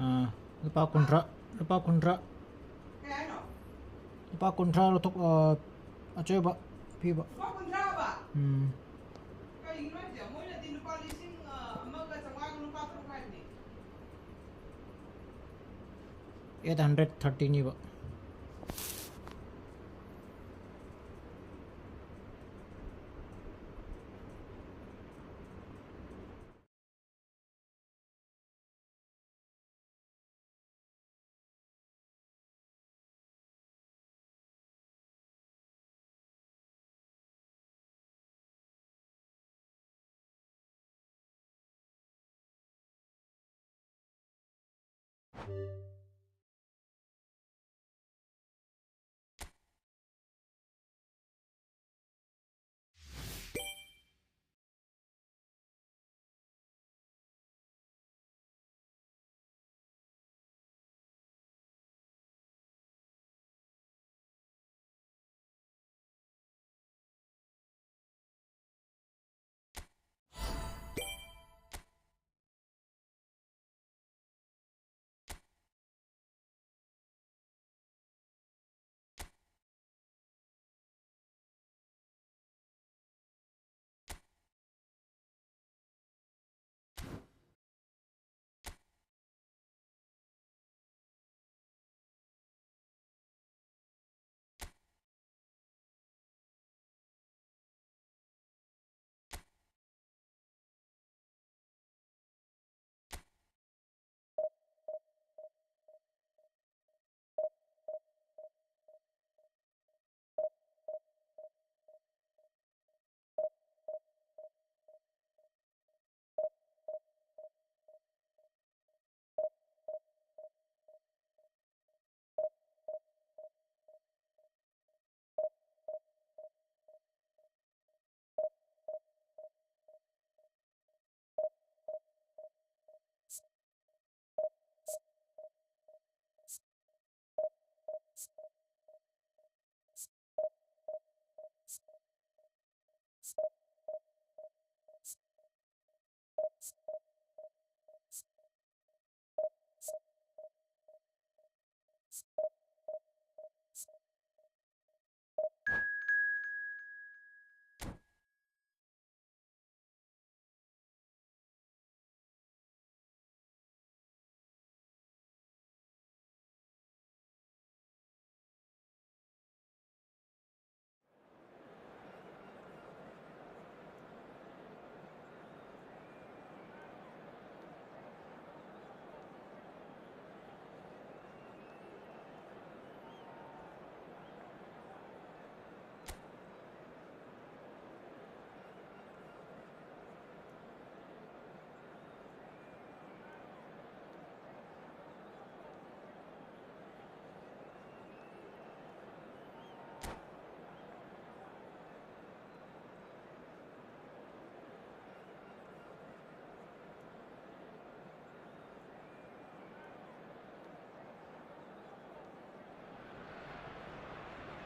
Lupa kontrak, lupa kontrak. Lupa kontrak untuk aja pak, pi pak. Lupa kontrak pak. Kayak gimana aja? Mau lihat lupa leasing, amaga sama aku lupa terkait nih. 830 nih pak.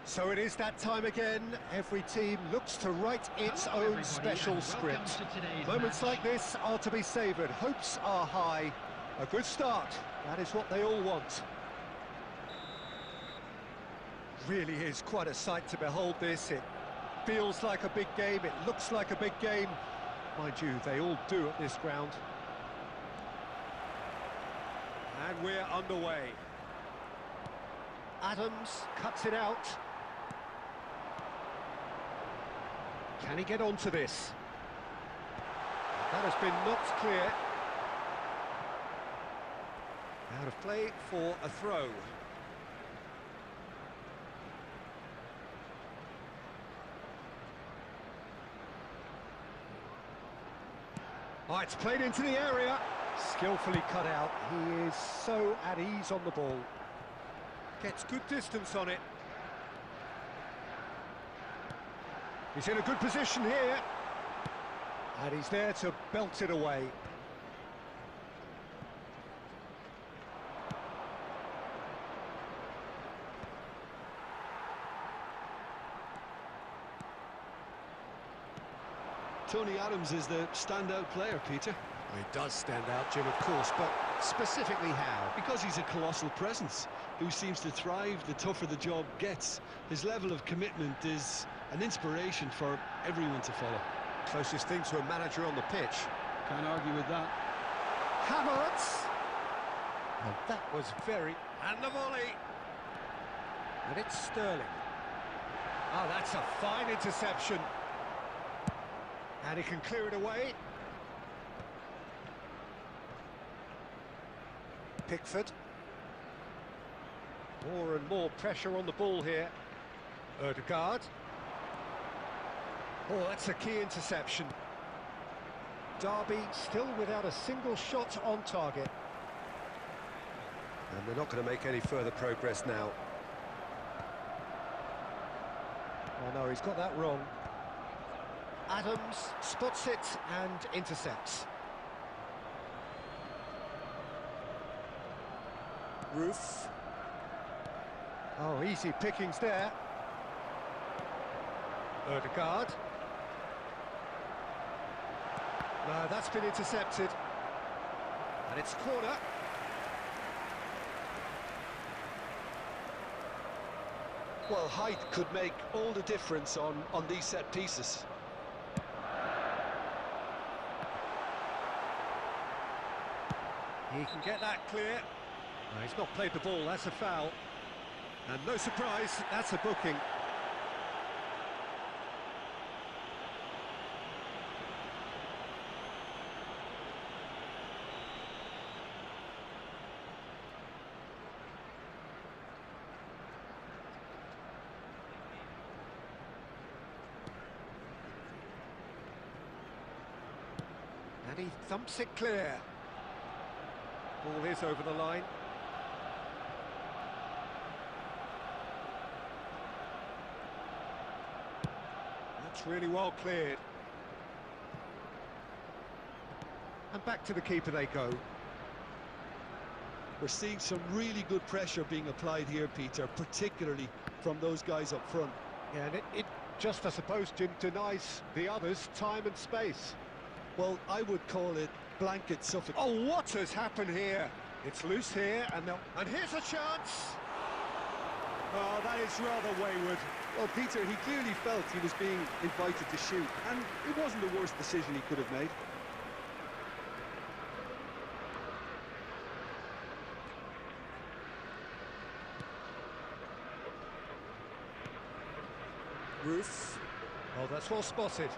So it is that time again. Every team looks to write its own special script. Moments like this are to be savoured. Hopes are high. A good start. That is what they all want. Really is quite a sight to behold this. It feels like a big game. It looks like a big game. Mind you, they all do at this ground. And we're underway. Adams cuts it out. Can he get onto this? That has been knocked clear. Out of play for a throw. Oh, it's played into the area. Skillfully cut out. He is so at ease on the ball. Gets good distance on it. He's in a good position here. And he's there to belt it away. Tony Adams is the standout player, Peter. Well, he does stand out, Jim, of course, but specifically how? Because he's a colossal presence who seems to thrive the tougher the job gets. His level of commitment is an inspiration for everyone to follow. Closest thing to a manager on the pitch. Can't argue with that. Havertz! And that was very... And the volley! And it's Sterling. Oh, that's a fine interception. And he can clear it away. Pickford. More and more pressure on the ball here. Ødegaard. Oh, that's a key interception. Derby still without a single shot on target. And they're not going to make any further progress now. Oh no, he's got that wrong. Adams spots it and intercepts. Roof. Oh, easy pickings there. Ødegaard. No, that's been intercepted. And it's corner. Well, height could make all the difference on these set pieces. He can get that clear. No, he's not played the ball, that's a foul. And no surprise, that's a booking. And he thumps it clear. Ball is over the line. That's really well cleared. And back to the keeper they go. We're seeing some really good pressure being applied here, Peter, particularly from those guys up front. Yeah, and it just, I suppose, Jim, denies the others time and space. Well, I would call it blanket suffocation. Oh, what has happened here? It's loose here, and here's a chance! Oh, that is rather wayward. Well, Peter, he clearly felt he was being invited to shoot, and it wasn't the worst decision he could have made. Roof. Oh, that's well spotted.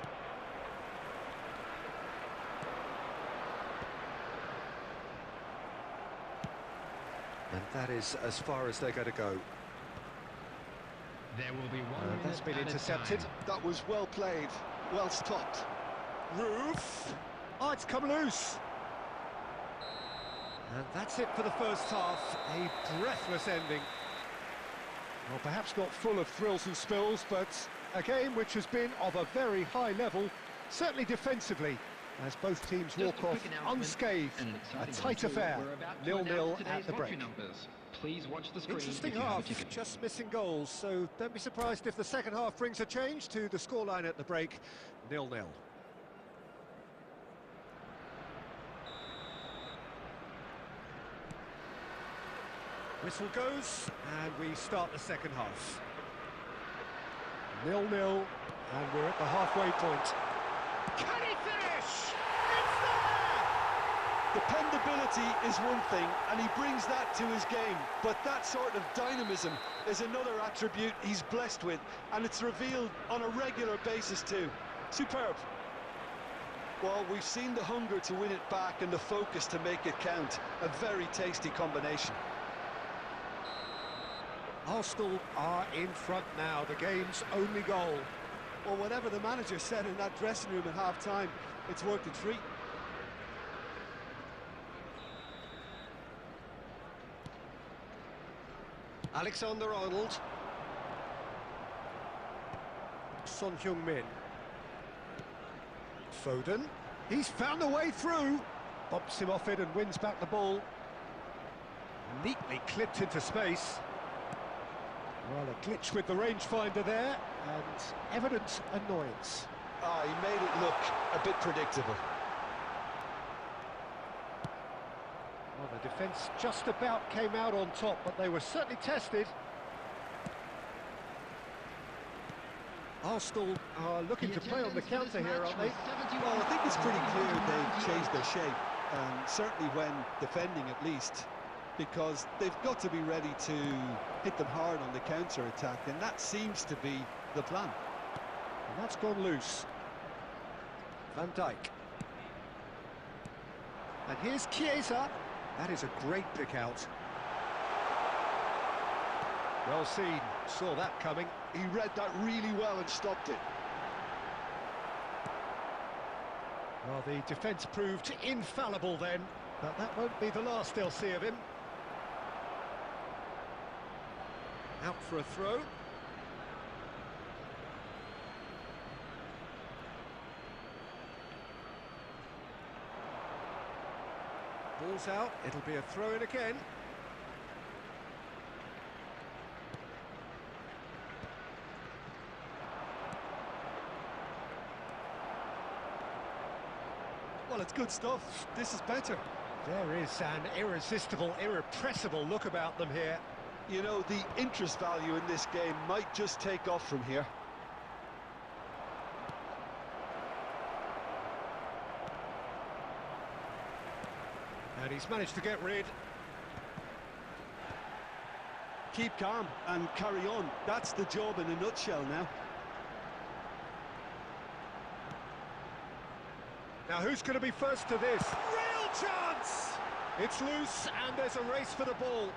And that is as far as they're going to go. There will be one That's been intercepted. That was well played, well stopped. Roof. Oh, it's come loose. And that's it for the first half. A breathless ending. Well, perhaps not full of thrills and spills, but a game which has been of a very high level, certainly defensively, as both teams walk off unscathed. A tight affair, 0-0 at the break. Please watch the screen. Interesting half, just missing goals, so don't be surprised if the second half brings a change to the scoreline at the break, 0-0. Whistle goes, and we start the second half. 0-0, and we're at the halfway point. Can he finish? It's there! Dependability is one thing, and he brings that to his game, but that sort of dynamism is another attribute he's blessed with, and it's revealed on a regular basis too. Superb. Well, we've seen the hunger to win it back and the focus to make it count. A very tasty combination. Arsenal are in front now, the game's only goal. Well, whatever the manager said in that dressing room at half-time, it's worked a treat. Alexander-Arnold. Son Heung-min. Foden. He's found a way through. Bumps him off it and wins back the ball. Neatly clipped into space. Well, a glitch with the rangefinder there, and evident annoyance. Ah, he made it look a bit predictable. The defence just about came out on top, but they were certainly tested. Arsenal are looking to play on the counter here, aren't they? Well, I think it's pretty clear they've changed their shape, certainly when defending at least, because they've got to be ready to hit them hard on the counter-attack, and that seems to be the plan. And that's gone loose. Van Dijk. And here's Chiesa. That is a great pick out. Well seen, saw that coming. He read that really well and stopped it. Well, the defence proved infallible then, but that won't be the last they'll see of him. Out for a throw. Ball's out, it'll be a throw-in again. Well, it's good stuff. This is better. There is an irresistible, irrepressible look about them here. You know, the interest value in this game might just take off from here. And he's managed to get rid. Keep calm and carry on. That's the job in a nutshell now. Now who's going to be first to this? Real chance! It's loose and there's a race for the ball.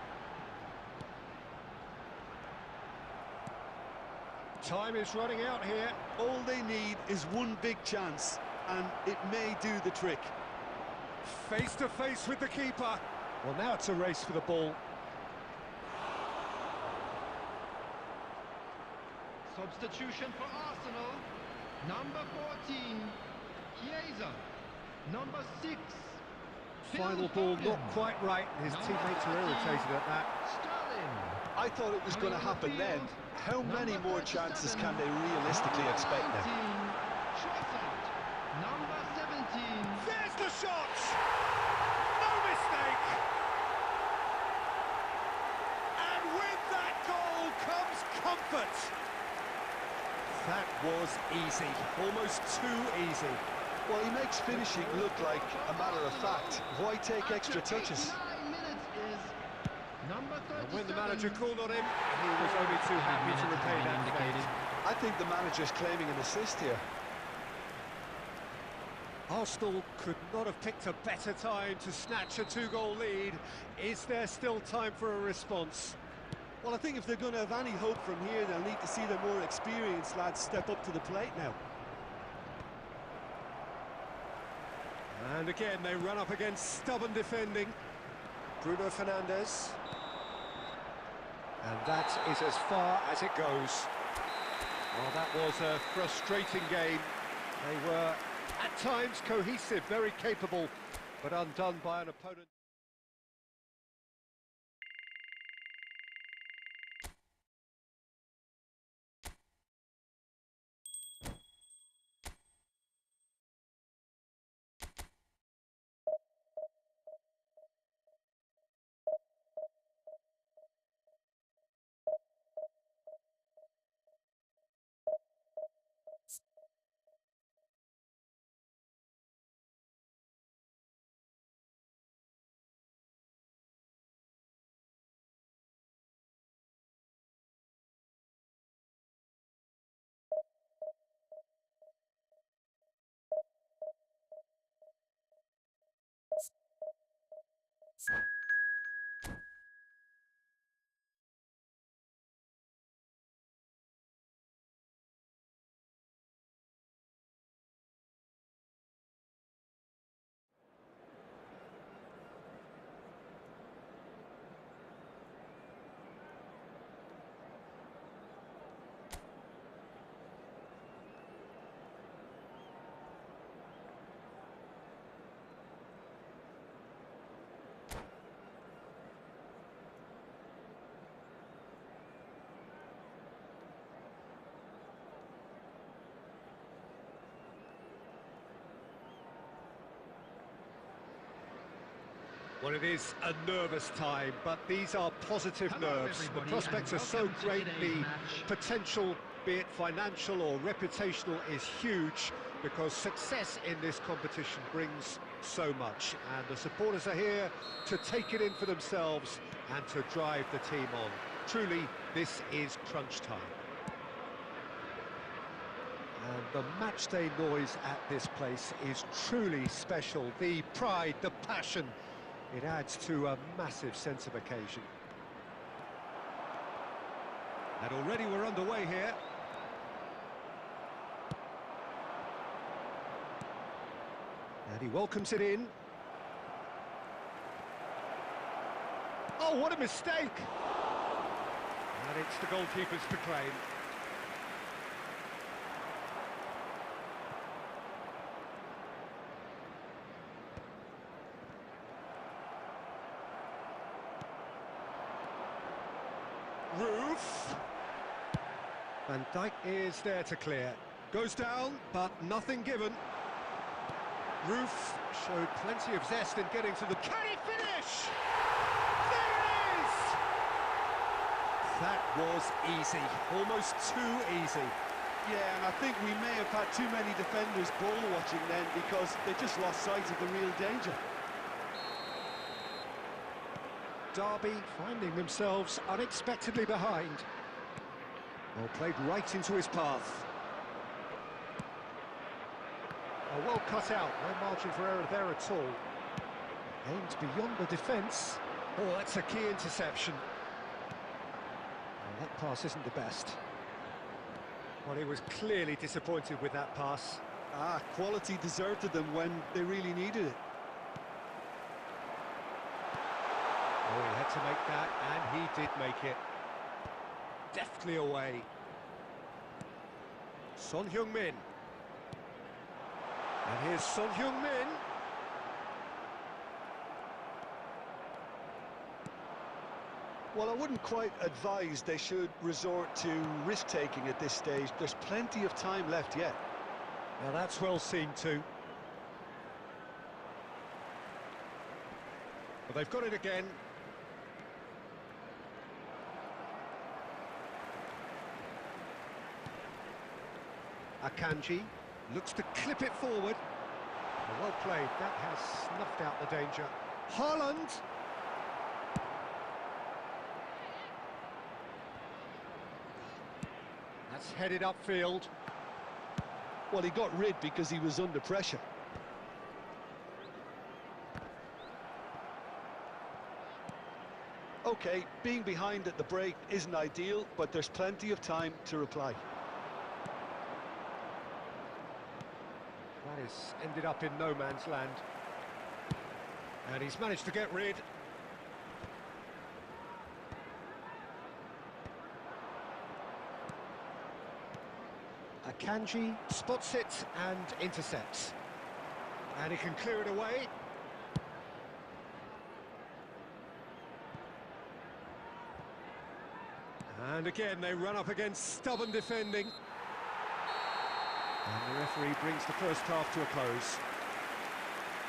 Time is running out here. All they need is one big chance, and it may do the trick. Face to face with the keeper. Well, now it's a race for the ball. Substitution for Arsenal. Number 14, Chiesa. Number 6, Final ball not quite right. His teammates are irritated at that. Sterling. I thought it was going to happen then. How many more chances can they realistically expect now? Number 17. There's the shot! No mistake! And with that goal comes comfort. That was easy, almost too easy. Well, he makes finishing look like a matter of fact. Why take extra touches? 9 minutes is number 37. And when the manager called on him, he was only too happy to repay that indicated. I think the manager's claiming an assist here. Arsenal could not have picked a better time to snatch a two-goal lead. Is there still time for a response? Well, I think if they're going to have any hope from here, they'll need to see their more experienced lads step up to the plate now. And again, they run up against stubborn defending. Bruno Fernandes. And that is as far as it goes. Well, that was a frustrating game. They were, at times, cohesive, very capable, but undone by an opponent. Well, it is a nervous time, but these are positive Hello, nerves. The everybody, prospects are and so welcome to great, today's the match. potential, be it financial or reputational, is huge, because success in this competition brings so much, and the supporters are here to take it in for themselves and to drive the team on. Truly, this is crunch time. And the matchday noise at this place is truly special. The pride, the passion, it adds to a massive sense of occasion. And already we're underway here. And he welcomes it in. Oh, what a mistake! And it's the goalkeeper's to claim. Roof. Van Dijk is there to clear. Goes down, but nothing given. Roof showed plenty of zest in getting to the... Can he finish? There it is! That was easy, almost too easy. Yeah, and I think we may have had too many defenders ball watching then, because they just lost sight of the real danger. Derby finding themselves unexpectedly behind. Well, played right into his path. Oh, well cut out, no margin for error there at all. Aimed beyond the defence. Oh, that's a key interception. Well, that pass isn't the best. Well, he was clearly disappointed with that pass. Quality deserted them when they really needed it. Oh, he had to make that, and he did make it. Deftly away. Son Heung-min. And here's Son Heung-min. Well, I wouldn't quite advise they should resort to risk-taking at this stage. There's plenty of time left yet. Now that's well seen too. But they've got it again. Akanji looks to clip it forward. Well played, that has snuffed out the danger. Haaland! That's headed upfield. Well, he got rid because he was under pressure. OK, being behind at the break isn't ideal, but there's plenty of time to reply. That has ended up in no man's land. And he's managed to get rid. Akanji spots it and intercepts. And he can clear it away. And again, they run up against stubborn defending. And the referee brings the first half to a close.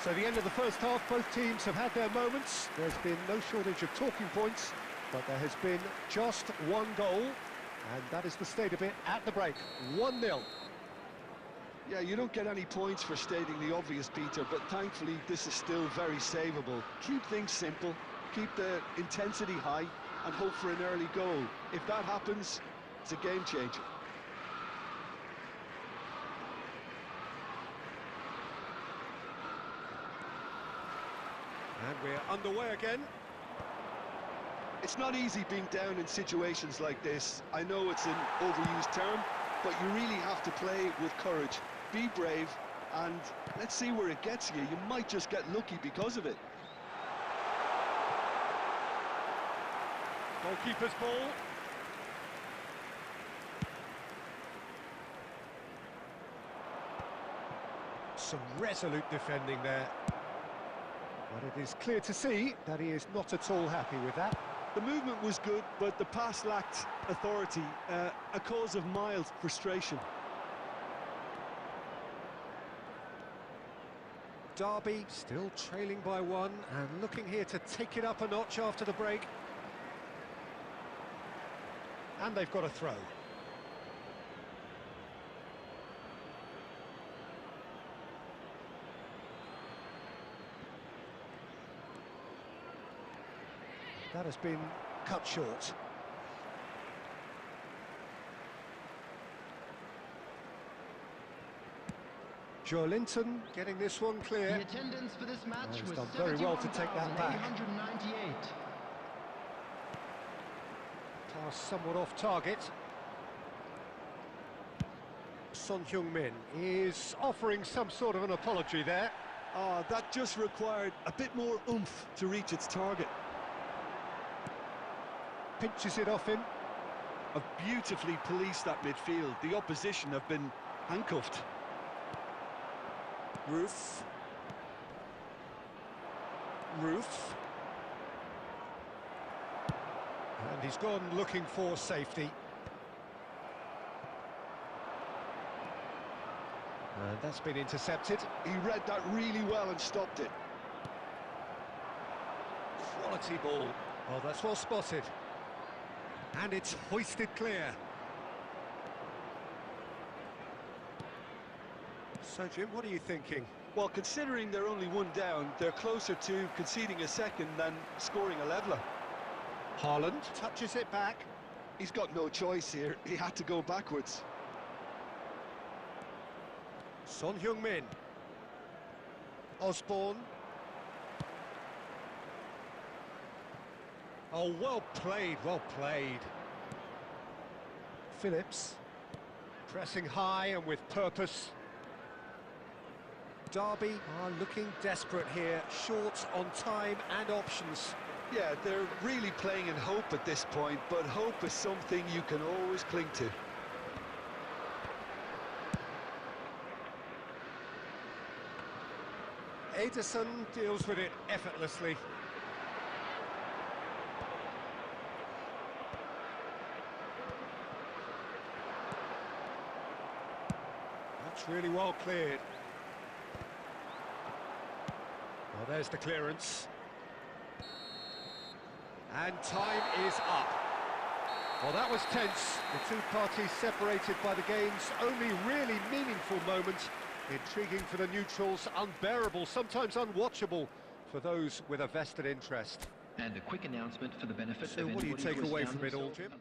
So the end of the first half, both teams have had their moments. There's been no shortage of talking points, but there has been just one goal, and that is the state of it at the break. 1-0. Yeah, you don't get any points for stating the obvious, Peter, but thankfully this is still very savable. Keep things simple, keep the intensity high, and hope for an early goal. If that happens, it's a game changer. And we're underway again. It's not easy being down in situations like this. I know it's an overused term, but you really have to play with courage. Be brave, and let's see where it gets you. You might just get lucky because of it. Goalkeeper's ball. Some resolute defending there. But it is clear to see that he is not at all happy with that. The movement was good, but the pass lacked authority, a cause of mild frustration. Derby still trailing by one and looking here to take it up a notch after the break. And they've got a throw. That has been cut short. Joelinton getting this one clear. The attendance for this match He's was done very well to take that back. 71,898. Pass somewhat off target. Son Heung-min is offering some sort of an apology there. That just required a bit more oomph to reach its target. Pinches it off him. Have beautifully policed that midfield. The opposition have been handcuffed. Roof. And he's gone looking for safety. And that's been intercepted. He read that really well and stopped it. Quality ball. Oh, that's well spotted. And it's hoisted clear. So, Jim, what are you thinking? Well, considering they're only one down, they're closer to conceding a second than scoring a leveller. Haaland touches it back. He's got no choice here. He had to go backwards. Son Heung-min. Osborne. Oh, well played, well played. Phillips. Pressing high and with purpose. Derby are looking desperate here, short on time and options. Yeah, they're really playing in hope at this point, but hope is something you can always cling to. Ederson deals with it effortlessly. That's really well cleared. Well, there's the clearance. And time is up. Well, that was tense. The two parties separated by the game's only really meaningful moment. Intriguing for the neutrals, unbearable, sometimes unwatchable for those with a vested interest. And a quick announcement for the benefit So of what do you anybody take who has away found from it all, themselves Jim?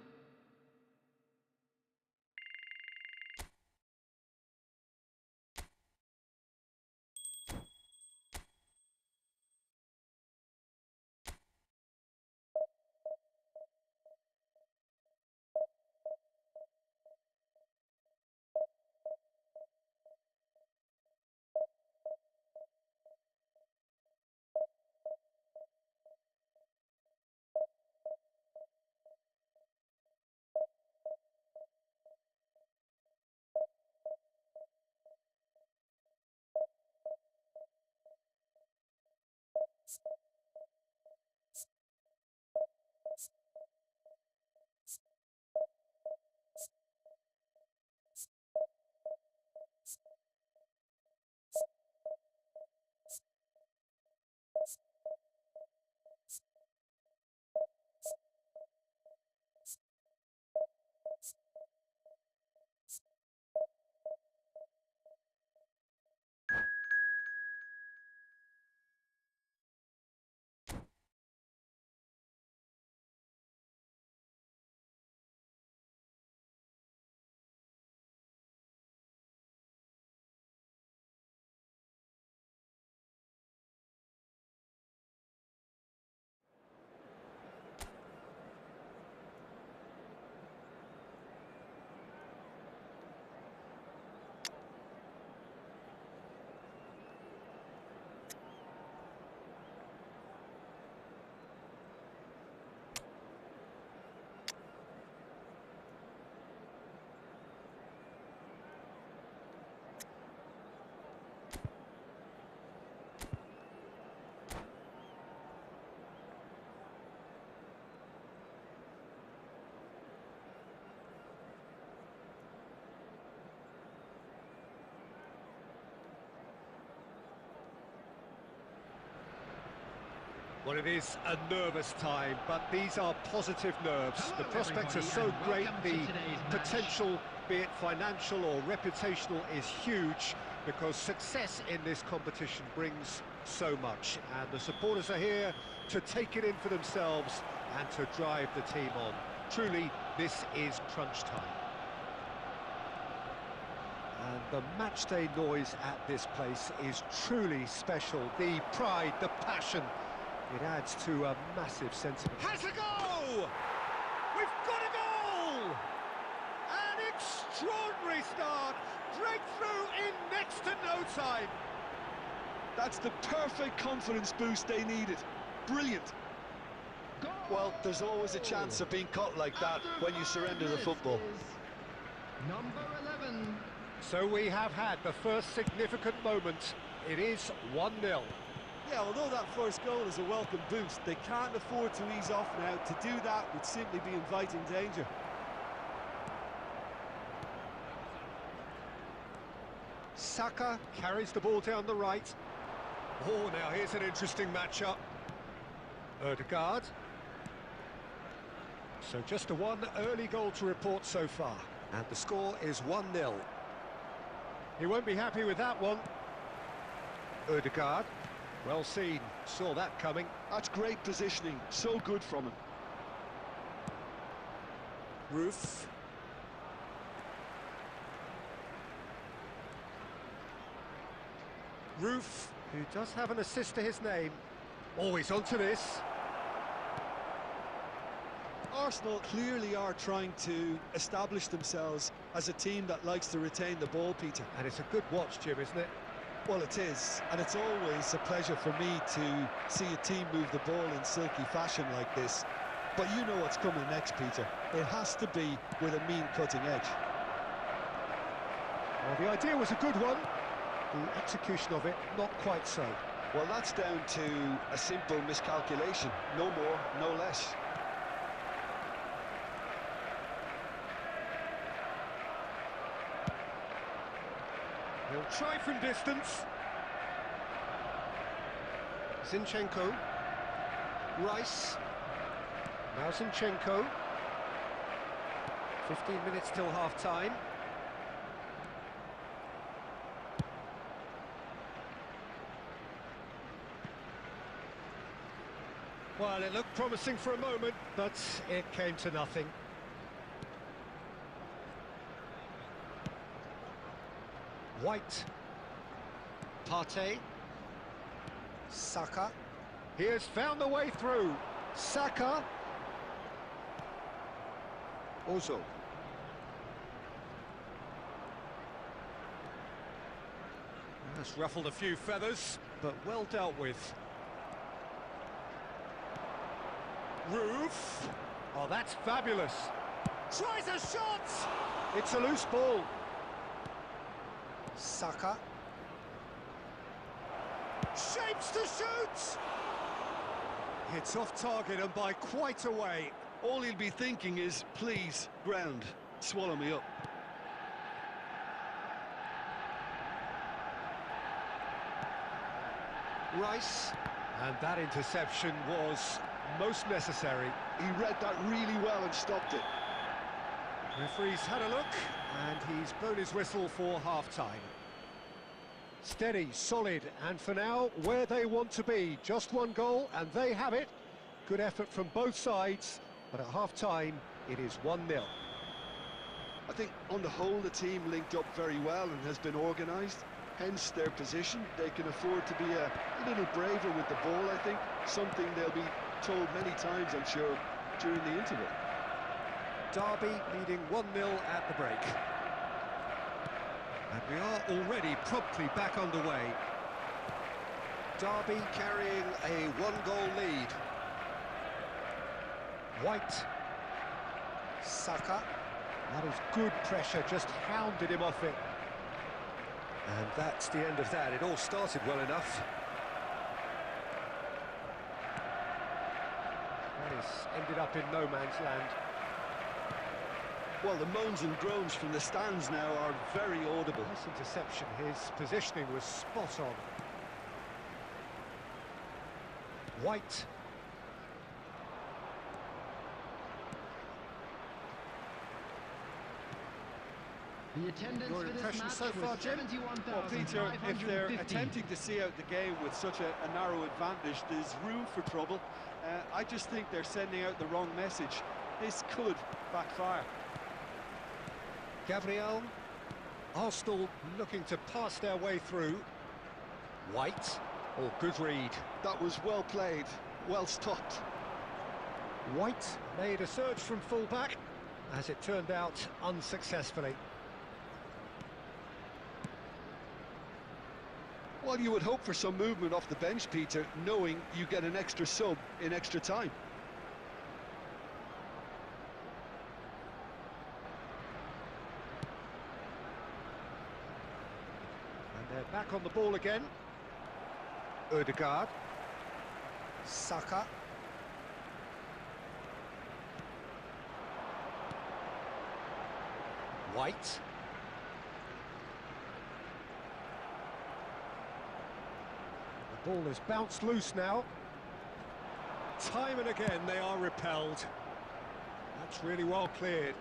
Well, it is a nervous time, but these are positive nerves. Hello, The prospects are everybody, so and great, welcome to the today's match. potential, be it financial or reputational, is huge, because success in this competition brings so much, and the supporters are here to take it in for themselves and to drive the team on. Truly, this is crunch time. And the matchday noise at this place is truly special. The pride, the passion, it adds to a massive sentiment. Has a goal! We've got a goal! An extraordinary start! Breakthrough in next to no time! That's the perfect confidence boost they needed. Brilliant. Goal! Well, there's always a chance of being caught like that when you surrender the football. Number 11. So we have had the first significant moment. It is 1-0. Yeah, although that first goal is a welcome boost, they can't afford to ease off now. To do that would simply be inviting danger. Saka carries the ball down the right. Oh, now here's an interesting matchup. Ødegaard. So just a one early goal to report so far. And the score is 1-0. He won't be happy with that one. Ødegaard. Well seen. Saw that coming. That's great positioning. So good from him. Roof. Roof, who does have an assist to his name. Oh, he's onto this. Arsenal clearly are trying to establish themselves as a team that likes to retain the ball, Peter. And it's a good watch, Jim, isn't it? Well, it is, and it's always a pleasure for me to see a team move the ball in silky fashion like this. But you know what's coming next, Peter. It has to be with a mean cutting edge. Well, the idea was a good one. The execution of it, not quite so. Well, that's down to a simple miscalculation. No more, no less. He'll try from distance. Zinchenko. Rice. Now Zinchenko. 15 minutes till half-time. Well, it looked promising for a moment, but it came to nothing. White. Partey. Saka. He has found the way through. Saka. Ozil. That's ruffled a few feathers, but well dealt with. Roof. Oh, that's fabulous. Tries a shot. It's a loose ball. Saka. Shapes to shoot. It's off target and by quite a way. All he'll be thinking is, please, ground, swallow me up. Rice. And that interception was most necessary. He read that really well and stopped it. Referee's had a look, and he's blown his whistle for half-time. Steady, solid, and for now, where they want to be. Just one goal, and they have it. Good effort from both sides, but at half-time, it is 1-0. I think, on the whole, the team linked up very well and has been organised. Hence their position. They can afford to be a little braver with the ball, I think. Something they'll be told many times, I'm sure, during the interval. Derby leading 1-0 at the break. And we are already promptly back underway. Derby carrying a one-goal lead. White. Saka. That is good pressure, just hounded him off it. And that's the end of that. It all started well enough. That has ended up in no man's land. Well, the moans and groans from the stands now are very audible. Nice interception. His positioning was spot on. White. The attendance Your for this impression match so far, was Jim? Well, Peter, if they're 71,550. attempting to see out the game with such a narrow advantage, there's room for trouble. I just think they're sending out the wrong message. This could backfire. Gabriel. Arsenal looking to pass their way through. White. Oh, good read. That was well played, well stopped. White made a surge from full-back, as it turned out, unsuccessfully. Well, you would hope for some movement off the bench, Peter, knowing you get an extra sub in extra time. And they're back on the ball again. Odegaard. Saka. White. The ball is bounced loose now. Time and again they are repelled. That's really well cleared.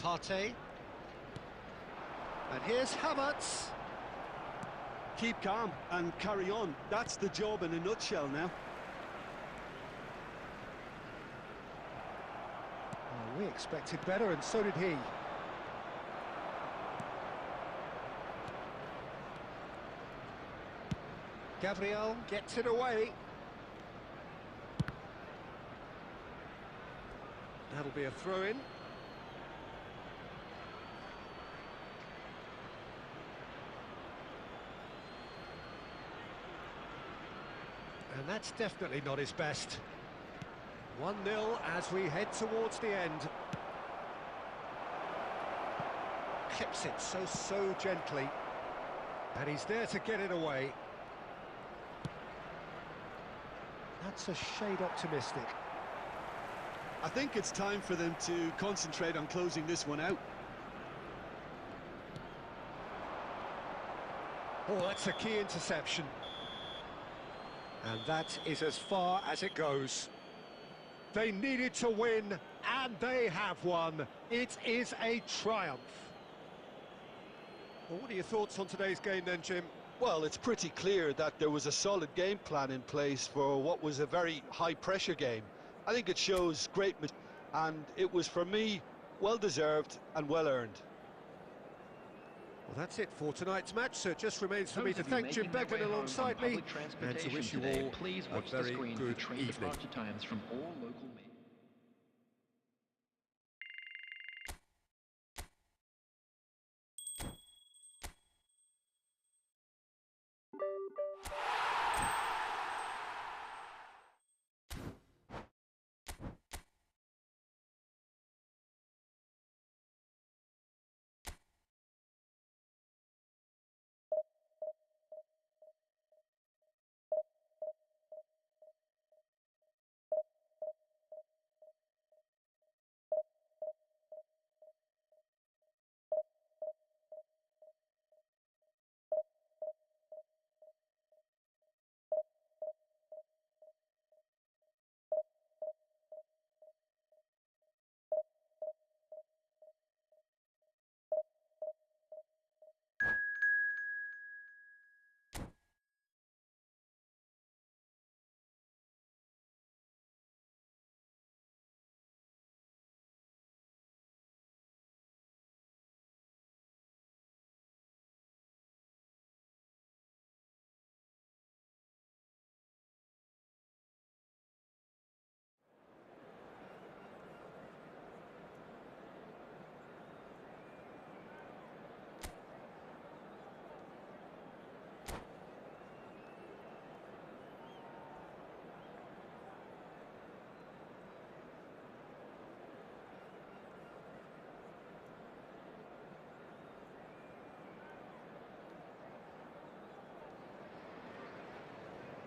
Partey. And here's Havertz. Keep calm and carry on. That's the job in a nutshell now. Well, we expected better, and so did he. Gabriel gets it away. That'll be a throw-in. And that's definitely not his best. 1-0 as we head towards the end. Clips it so gently. And he's there to get it away. That's a shade optimistic. I think it's time for them to concentrate on closing this one out. Oh, that's a key interception. And that is as far as it goes. They needed to win, and they have won. It is a triumph. Well, what are your thoughts on today's game then, Jim? Well, it's pretty clear that there was a solid game plan in place for what was a very high-pressure game. I think it shows great, and it was, for me, well-deserved and well-earned. Well, that's it for tonight's match, so it just remains for me to thank Jim Beglin alongside me and to wish you all please a watch very the screen good for train evening. departure times from all local mail.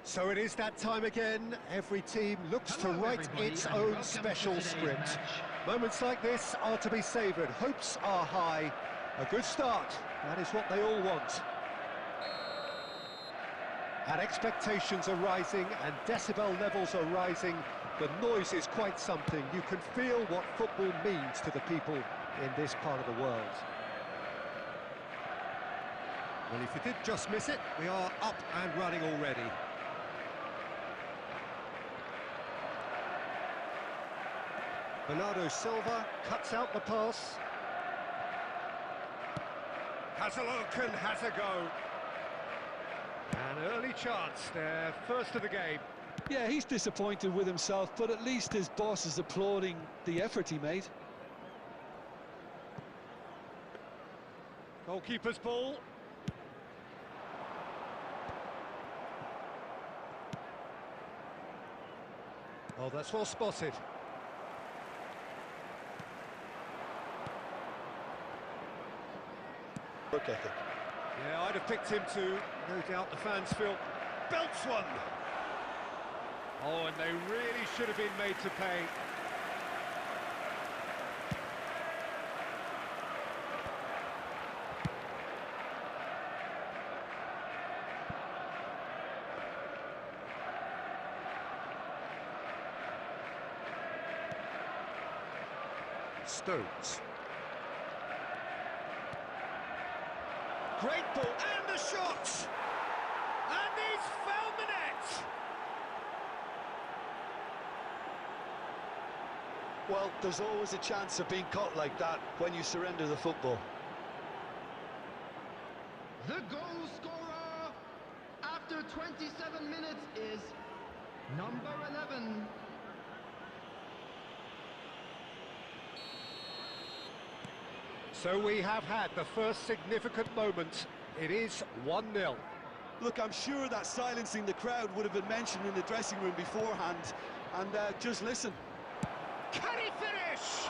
So it is that time again. Every team looks to write its own special script. Moments like this are to be savoured. Hopes are high. A good start. That is what they all want. And expectations are rising and decibel levels are rising. The noise is quite something. You can feel what football means to the people in this part of the world. Well, if you did just miss it, we are up and running already. Bernardo Silva cuts out the pass. Has a look and has a go. An early chance, their first of the game. Yeah, he's disappointed with himself, but at least his boss is applauding the effort he made. Goalkeeper's ball. Oh, that's well spotted. Work ethic. Yeah, I'd have picked him too. No doubt the fans feel belts one. Oh, and they really should have been made to pay. Stones. Great ball, and the shot! And he's found the net! Well, there's always a chance of being caught like that when you surrender the football. The goal scorer after 27 minutes is number 11. So we have had the first significant moment. It is 1-0. Look, I'm sure that silencing the crowd would have been mentioned in the dressing room beforehand. And just listen. Can he finish?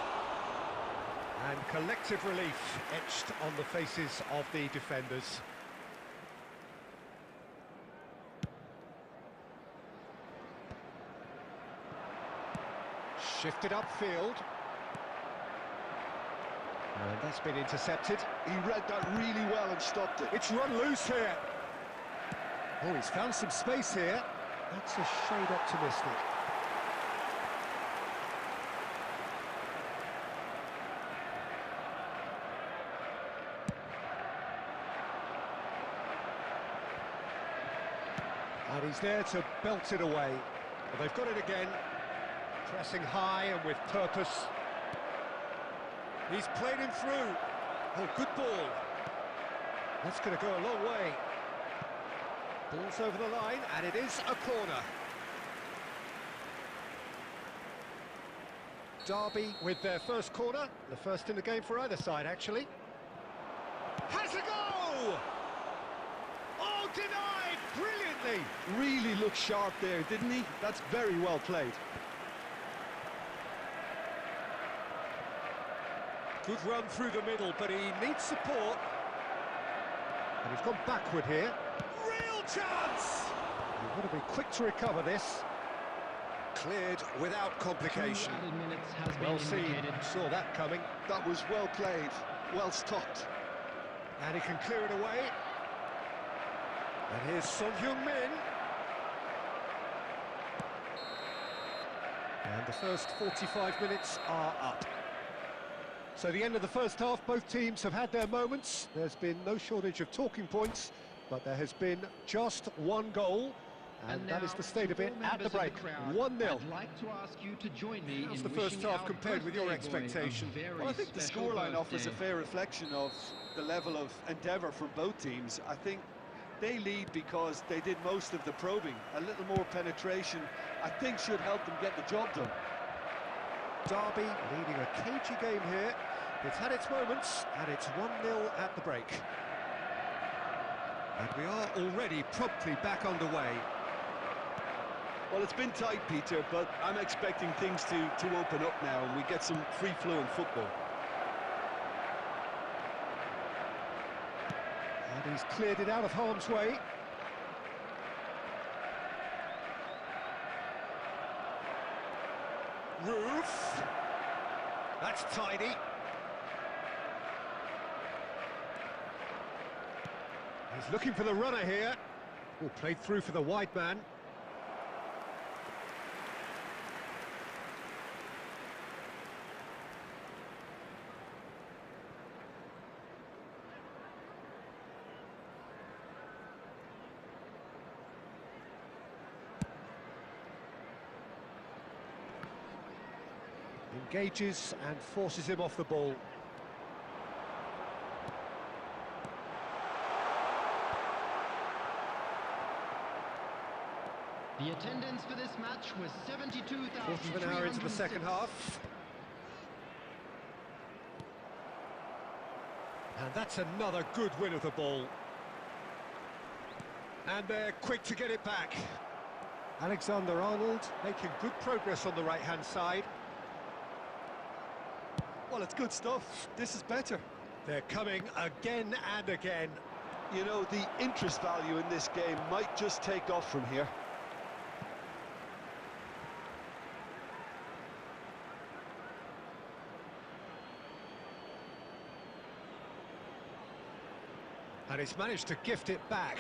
And collective relief etched on the faces of the defenders. Shifted upfield. And that's been intercepted. He read that really well and stopped it. It's run loose here. Oh, he's found some space here. That's a shade optimistic. And he's there to belt it away. Well, they've got it again. Pressing high and with purpose. He's played him through. Oh, good ball. That's going to go a long way. Ball's over the line, and it is a corner. Derby with their first corner. The first in the game for either side, actually. Has a go! Oh, denied! Brilliantly! Really looked sharp there, didn't he? That's very well played. Good run through the middle, but he needs support. And he's gone backward here. Real chance! You've got to be quick to recover this. Cleared without complication. 2 added minutes has been Well seen, indicated. saw that coming. That was well played, well stopped. And he can clear it away. And here's Son Heung-min. And the first 45 minutes are up. So the end of the first half, both teams have had their moments. There's been no shortage of talking points, but there has been just one goal, and that is the state of it at the break. 1-0. I'd like to ask you to join me How's in the first wishing half our compared with your birthday boy a expectation? very Well, I think the special scoreline offers a birthday. fair reflection of the level of endeavour from both teams. I think they lead because they did most of the probing. A little more penetration, I think, should help them get the job done. Derby leading a cagey game here. It's had its moments, and it's 1-0 at the break. And we are already promptly back underway. Well, it's been tight, Peter, but I'm expecting things to open up now and we get some free-flowing football. And he's cleared it out of harm's way. Roof. That's tidy. He's looking for the runner here. Oh, played through for the wide man. Engages and forces him off the ball. The attendance for this match was 72,300. Quarter of an hour into the second half. And that's another good win of the ball. And they're quick to get it back. Alexander-Arnold making good progress on the right-hand side. Well, it's good stuff. This is better. They're coming again and again. You know, the interest value in this game might just take off from here. And he's managed to gift it back.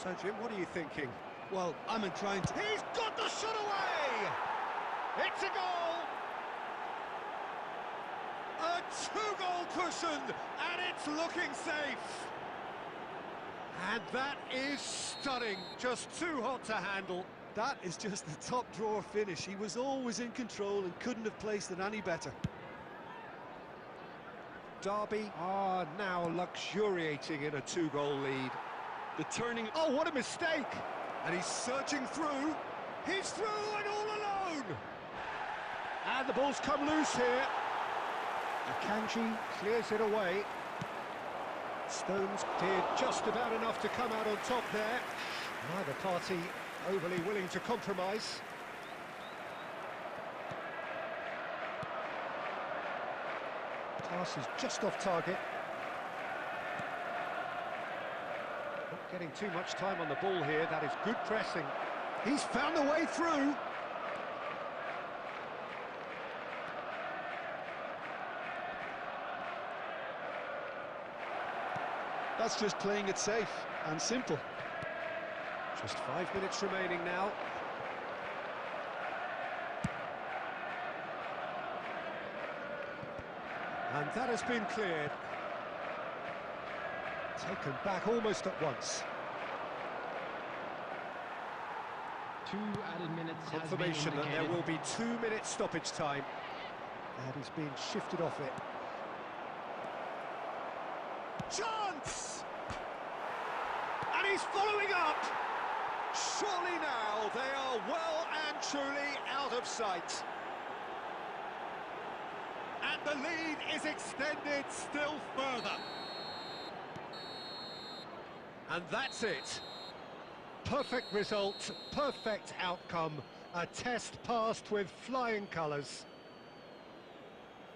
So, Jim, what are you thinking? Well, I'm inclined to... He's got the shot away! It's a goal! A two-goal cushion, and it's looking safe! And that is stunning, just too hot to handle. That is just the top drawer finish. He was always in control and couldn't have placed it any better. Derby are now luxuriating in a two-goal lead. The turning... Oh, what a mistake! And he's searching through. He's through and all alone! And the ball's come loose here. Akanji clears it away. Stones did just about enough to come out on top there. Neither party overly willing to compromise. Pass is just off target. Not getting too much time on the ball here. That is good pressing. He's found the way through. That's just playing it safe and simple. Just 5 minutes remaining now. And that has been cleared. Taken back almost at once. 2 added minutes has been Confirmation that there indicated. will be 2 minutes stoppage time. And he's being shifted off it. Chance! And he's following up! Surely now they are well and truly out of sight. And the lead is extended still further. And that's it. Perfect result, perfect outcome, a test passed with flying colours.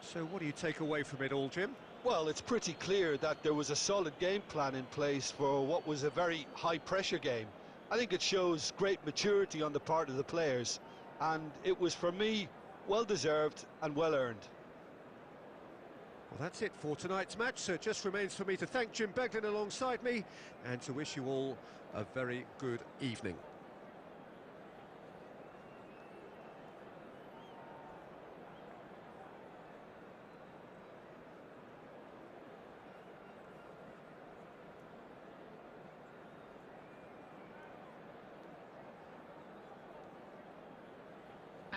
So what do you take away from it all, Jim? Well, it's pretty clear that there was a solid game plan in place for what was a very high-pressure game. I think it shows great maturity on the part of the players, and it was, for me, well-deserved and well-earned. Well, that's it for tonight's match, so it just remains for me to thank Jim Beglin alongside me and to wish you all a very good evening.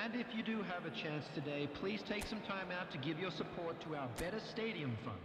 And if you do have a chance today, please take some time out to give your support to our Better Stadium Fund.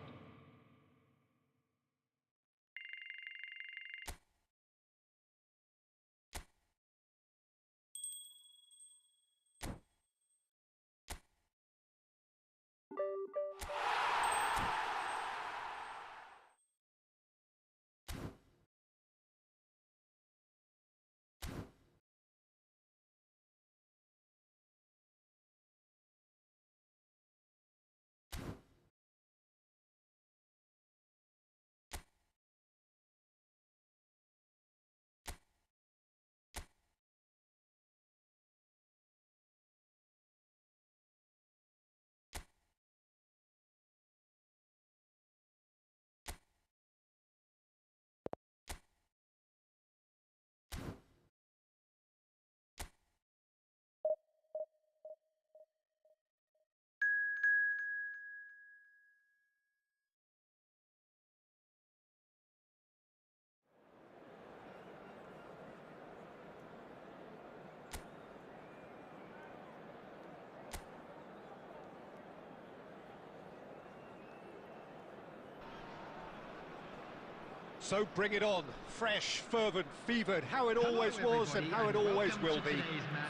So bring it on, fresh, fervent, fevered, how it always was and how it always will be.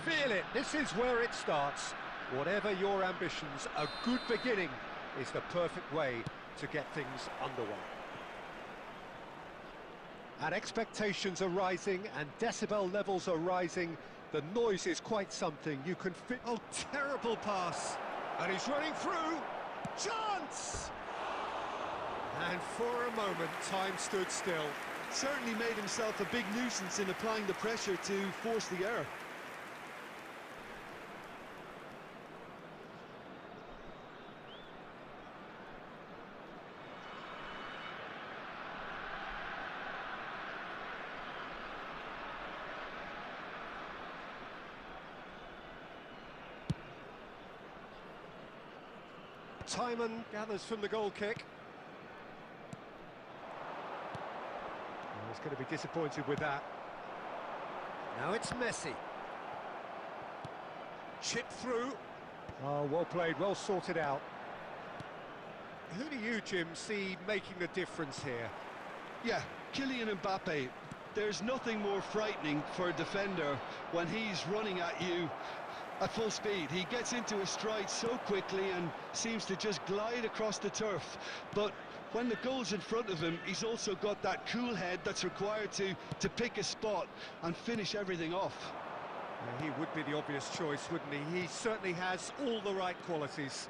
Feel it, this is where it starts. Whatever your ambitions, a good beginning is the perfect way to get things underway. And expectations are rising and decibel levels are rising. The noise is quite something. You can fit... Oh, terrible pass. And he's running through. Chance! And for a moment, time stood still. Certainly made himself a big nuisance in applying the pressure to force the error. Timon gathers from the goal kick. Oh, he's going to be disappointed with that. Now it's Messi. Chip through. Oh, well played, well sorted out. Who do you, Jim, see making the difference here? Yeah, Kylian Mbappe. There's nothing more frightening for a defender when he's running at you at full speed. He gets into a stride so quickly and seems to just glide across the turf. But when the goal's in front of him, he's also got that cool head that's required to pick a spot and finish everything off. Yeah, he would be the obvious choice, wouldn't he? He certainly has all the right qualities.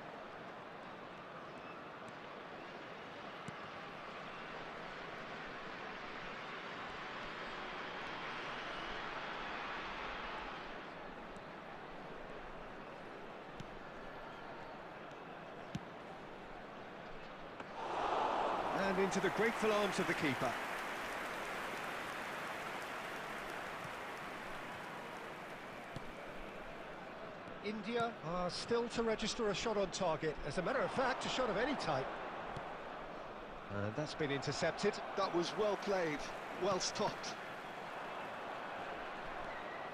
And into the grateful arms of the keeper. India are still to register a shot on target. As a matter of fact, a shot of any type. And that's been intercepted. That was well played, well stopped.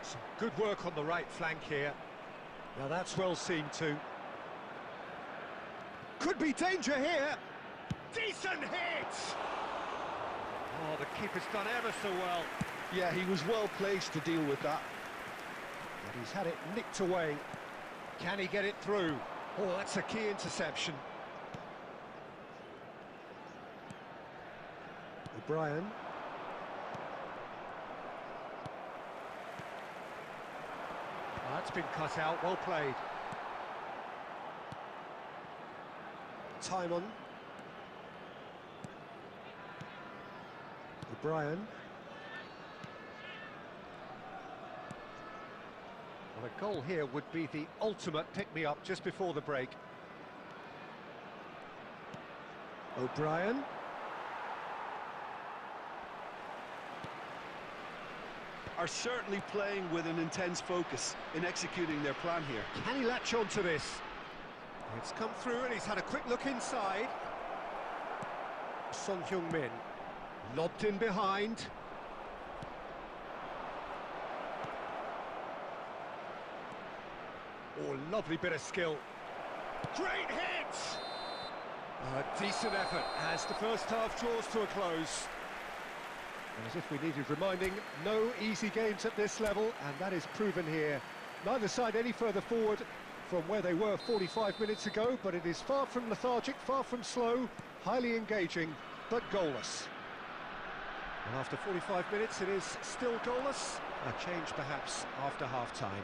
Some good work on the right flank here. Now that's well seen too. Could be danger here. Decent hit! Oh, the keeper's done ever so well. Yeah, he was well placed to deal with that. And he's had it nicked away. Can he get it through? Oh, that's a key interception. O'Brien. Oh, that's been cut out, well played. Timon. O'Brien. Well, a goal here would be the ultimate pick-me-up just before the break. O'Brien. Are certainly playing with an intense focus in executing their plan here. Can he latch on to this? It's come through and he's had a quick look inside. Son Heung-min. Lobbed in behind. Oh, lovely bit of skill. Great hit! A decent effort as the first half draws to a close. And as if we needed reminding, no easy games at this level, and that is proven here. Neither side any further forward from where they were 45 minutes ago, but it is far from lethargic, far from slow, highly engaging, but goalless. And after 45 minutes, it is still goalless. A change, perhaps, after half-time.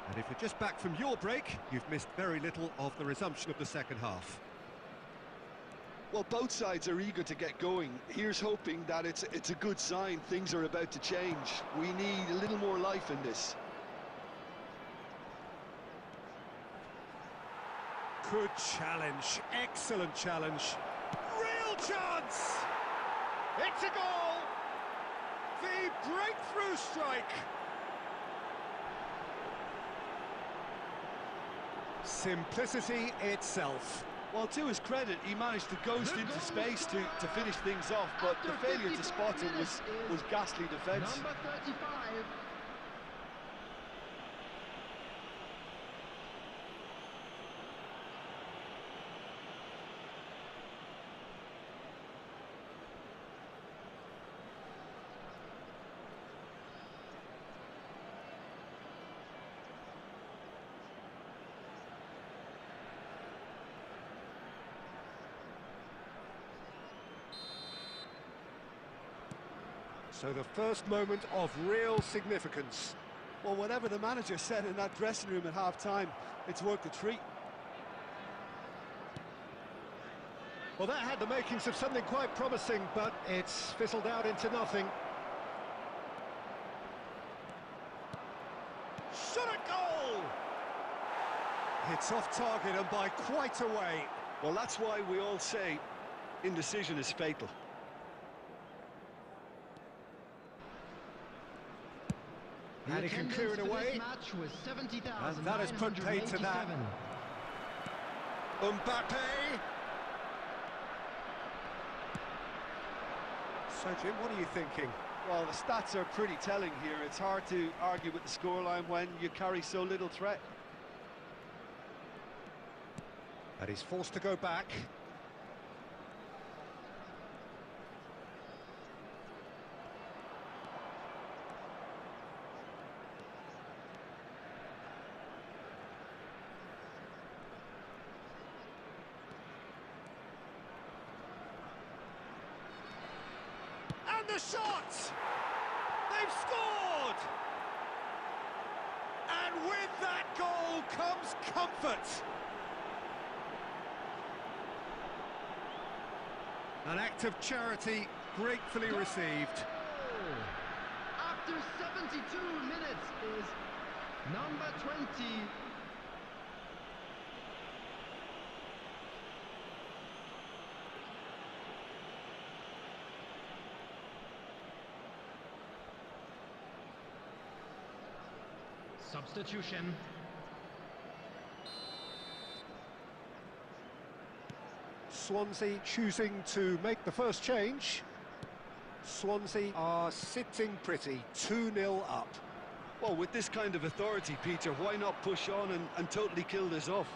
And if you're just back from your break, you've missed very little of the resumption of the second half. Well, both sides are eager to get going. Here's hoping that it's a good sign. Things are about to change. We need a little more life in this. Good challenge, excellent challenge. Real chance! It's a goal! The breakthrough strike! Simplicity itself. Well, to his credit, he managed to ghost into space to finish things off, but the failure to spot it was ghastly defence. Number 35. So the first moment of real significance. Well, whatever the manager said in that dressing room at half-time, it's worked a treat. Well, that had the makings of something quite promising, but it's fizzled out into nothing. Shot a goal! It's off target and by quite a way. Well, that's why we all say indecision is fatal. And he can clear it away. Match was And that has put paid to that. Mbappe! So, Jim, what are you thinking? Well, the stats are pretty telling here. It's hard to argue with the scoreline when you carry so little threat. And he's forced to go back. And the shot! They've scored! And with that goal comes comfort. An act of charity gratefully received. After 72 minutes is number 20. Substitution. Swansea choosing to make the first change. Swansea are sitting pretty, 2-0 up. Well, with this kind of authority, Peter, why not push on and totally kill this off?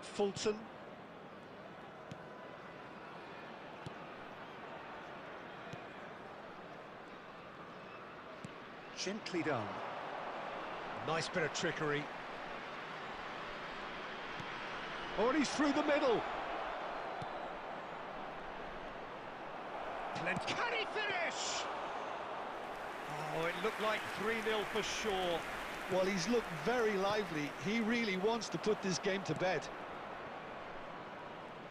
Fulton. Gently done. Nice bit of trickery. Oh, and he's through the middle. Can he finish? Oh, it looked like 3-0 for sure. Well, he's looked very lively. He really wants to put this game to bed.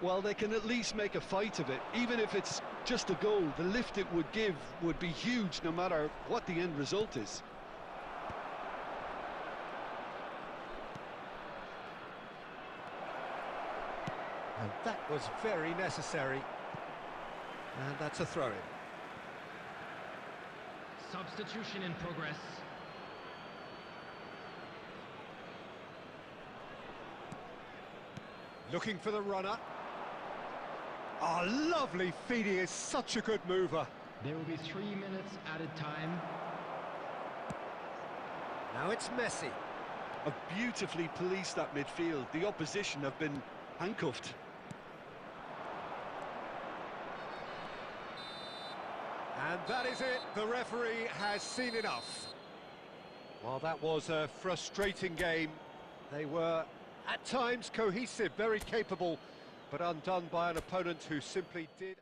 Well, they can at least make a fight of it. Even if it's just a goal, the lift it would give would be huge no matter what the end result is. And that was very necessary. And that's a throw-in. Substitution in progress. Looking for the runner. Oh, lovely feed. He is such a good mover. There will be 3 minutes added time. Now it's Messi. Have beautifully policed that midfield. The opposition have been handcuffed. And that is it. The referee has seen enough. Well, that was a frustrating game. They were, at times, cohesive, very capable, but undone by an opponent who simply did...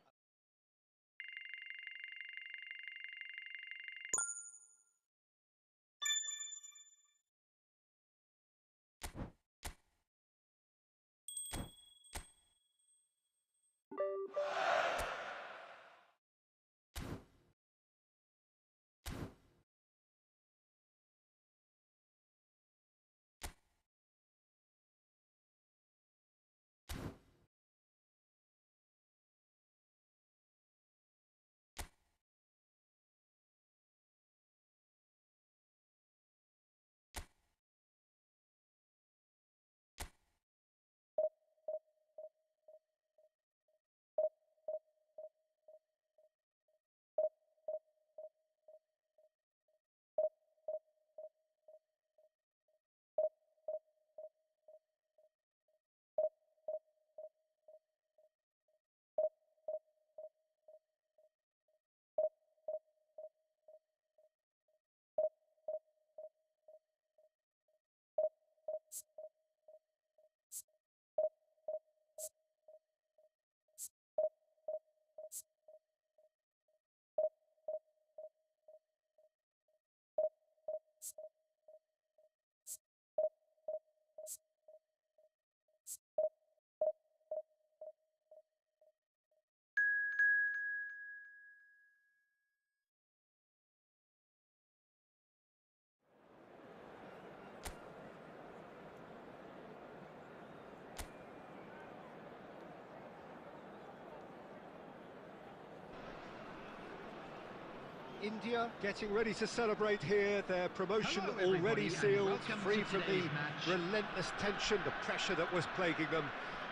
India getting ready to celebrate here, their promotion Hello, already everybody, and sealed, welcome free to from the today's match. relentless tension, the pressure that was plaguing them.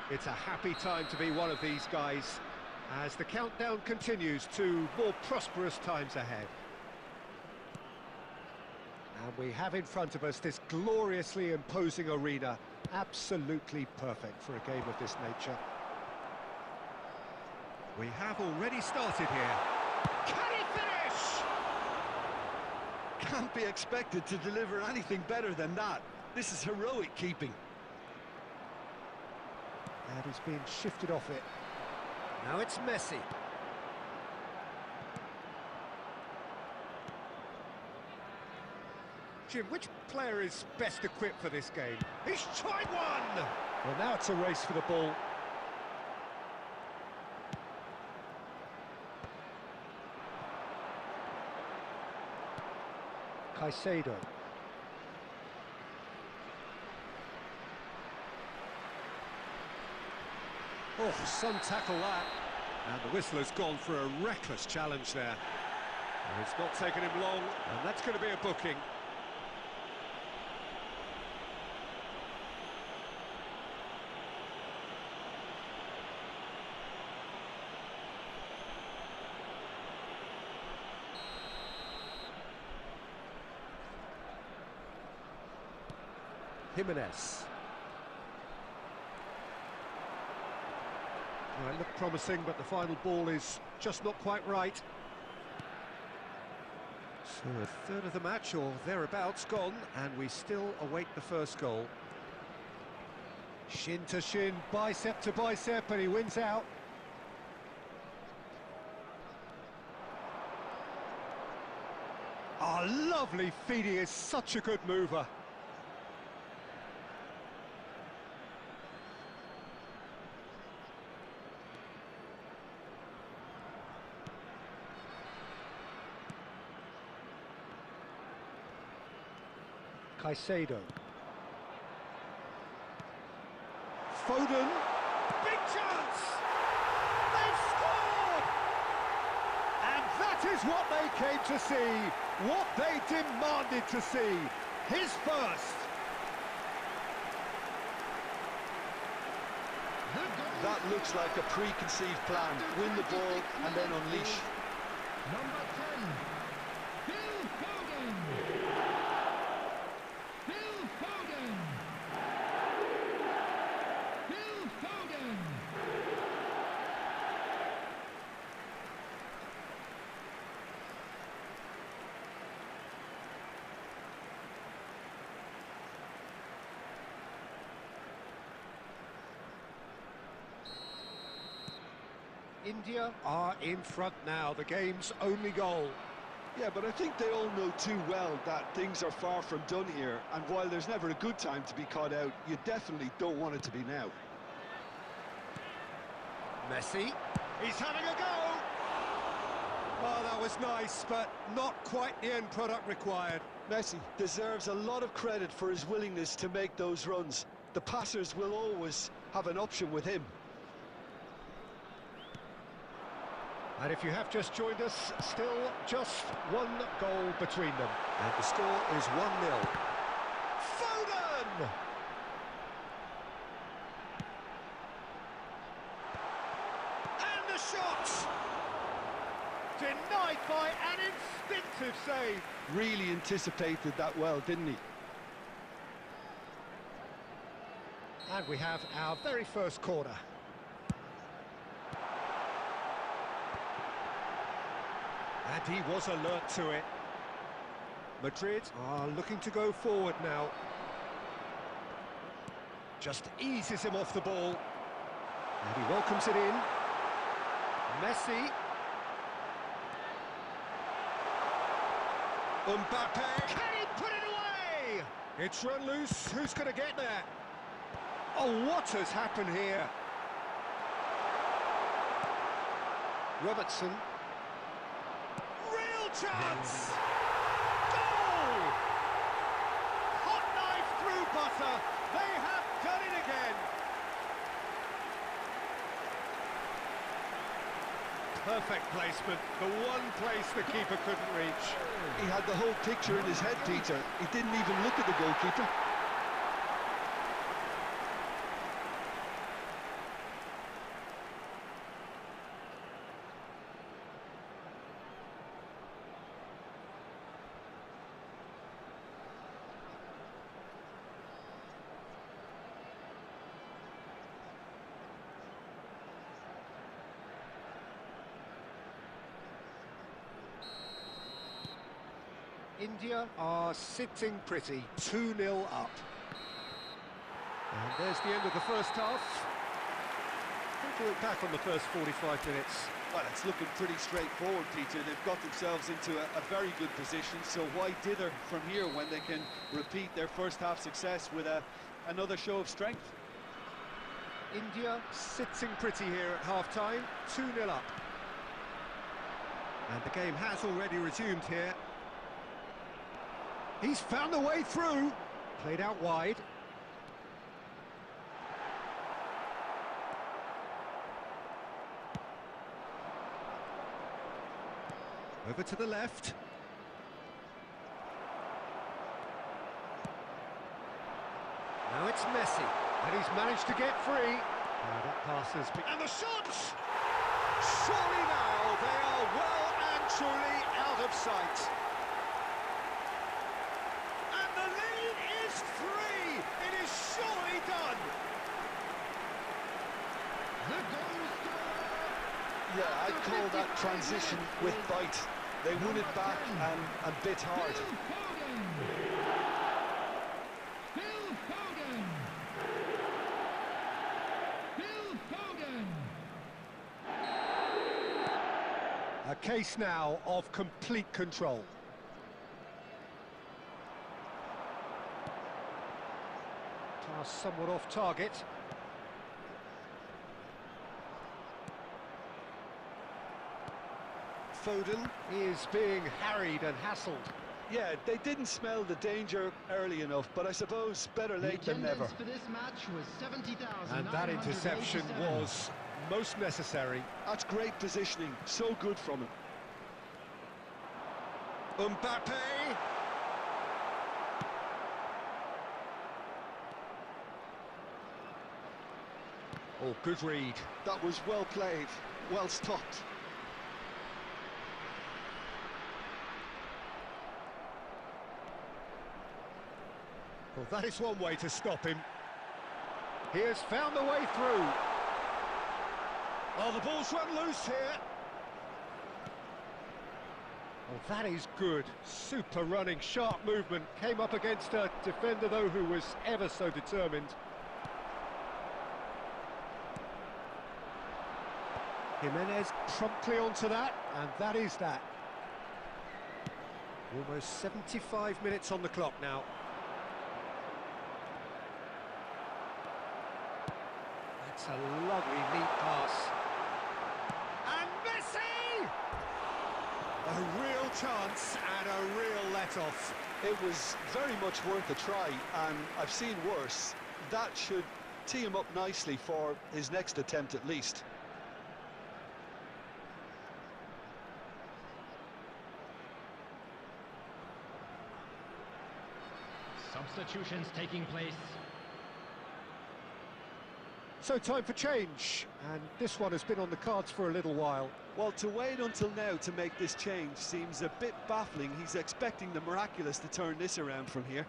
It's a happy time to be one of these guys, as the countdown continues to more prosperous times ahead. And we have in front of us this gloriously imposing arena, absolutely perfect for a game of this nature. We have already started here. Can he finish? Can't be expected to deliver anything better than that. This is heroic keeping. And he's been shifted off it. Now it's Messi. Jim, which player is best equipped for this game? He's tried one! Well, now it's a race for the ball. Caicedo. Oh, some tackle that. And the whistler's gone for a reckless challenge there. And it's not taken him long, and that's going to be a booking. Jimenez. Well, it looked promising, but the final ball is just not quite right. So a third of the match, or thereabouts, gone, and we still await the first goal. Shin to shin, bicep to bicep, and he wins out. Oh, lovely feed, he is such a good mover. Caicedo. Foden. Big chance! They've scored! And that is what they came to see, what they demanded to see. His first. That looks like a preconceived plan. Win the ball and then unleash. Number 10, Phil Foden. Phil Foden. Phil Foden. India are in front now, the game's only goal. Yeah, but I think they all know too well that things are far from done here, and while there's never a good time to be caught out, you definitely don't want it to be now. Messi, he's having a go! Oh, that was nice, but not quite the end product required. Messi deserves a lot of credit for his willingness to make those runs. The passers will always have an option with him. And if you have just joined us, still just one goal between them. And the score is 1-0. Foden! And the shot! Denied by an instinctive save. Really anticipated that well, didn't he? And we have our very first corner. And he was alert to it. Madrid are looking to go forward now. Just eases him off the ball. And he welcomes it in. Messi. Mbappe. Can he put it away? It's run loose. Who's going to get there? Oh, what has happened here? Robertson. Chance! Goal! Hot knife through butter. They have done it again. Perfect placement, the one place the keeper couldn't reach. He had the whole picture in his head, Peter. He didn't even look at the goalkeeper. India are sitting pretty, 2-0 up. And there's the end of the first half. Take a look back on the first 45 minutes. Well, it's looking pretty straightforward, Peter. They've got themselves into a very good position, so why dither from here when they can repeat their first half success with another show of strength? India sitting pretty here at half-time, 2-0 up. And the game has already resumed here. He's found the way through. Played out wide. Over to the left. Now it's Messi, and he's managed to get free. Now that pass has been... And the shots! Surely now they are well and truly out of sight. And the lead is 3! It is surely done! The goal scorer! Yeah, I'd call that transition with bite. They won it back and bit hard. Phil Foden! Phil Foden! A case now of complete control. Pass somewhat off target. Foden is being harried and hassled. Yeah, they didn't smell the danger early enough, but I suppose better late than never. For this match was 70,000. And that interception was most necessary. That's great positioning, so good from him. Mbappe! Oh, good read. That was well played, well stopped. Well, that is one way to stop him. He has found the way through. Oh, the ball's run loose here. Oh, that is good. Super running, sharp movement. Came up against a defender, though, who was ever so determined. Jimenez promptly onto that, and that is that. Almost 75 minutes on the clock now. That's a lovely neat pass. And Messi! A real chance and a real let-off. It was very much worth a try, and I've seen worse. That should tee him up nicely for his next attempt at least. Substitutions taking place. So time for change, and this one has been on the cards for a little while. Well, to wait until now to make this change seems a bit baffling. He's expecting the miraculous to turn this around from here.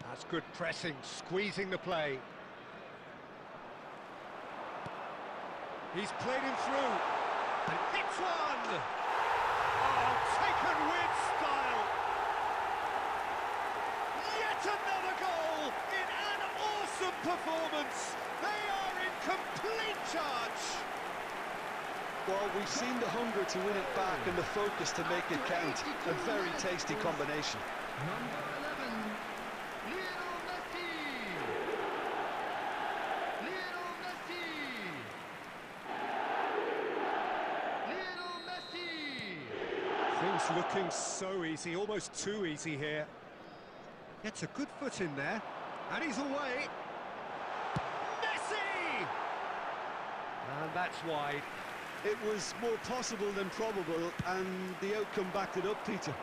That's good pressing, squeezing the play. He's played him through, and hits one! Oh, taken with style! Yet another goal in an awesome performance! They are in complete charge! Well, we've seen the hunger to win it back and the focus to make it count. A very tasty combination. Number 11, Lionel Messi! Lionel Messi! Lionel Messi! Things looking so easy, almost too easy here. Gets a good foot in there, and he's away. Messi! And that that's wide. It was more possible than probable, and the outcome backed it up, Peter.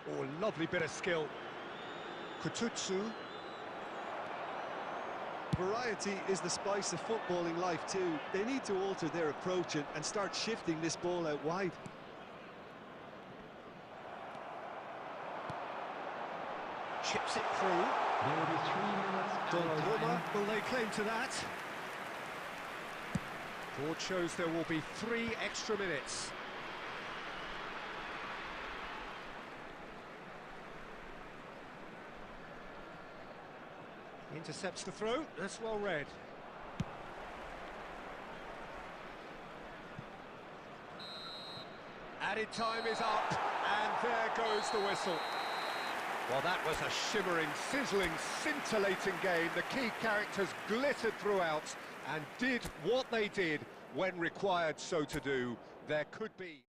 Oh, lovely bit of skill. Kututsu. Variety is the spice of footballing life too. They need to alter their approach and start shifting this ball out wide. Chips it through. There will be 3 minutes added Donnarumma, time. will they claim to that? Board shows there will be 3 extra minutes. Intercepts the throw, that's well read. Added time is up, and there goes the whistle. Well, that was a shimmering, sizzling, scintillating game. The key characters glittered throughout and did what they did when required so to do. There could be...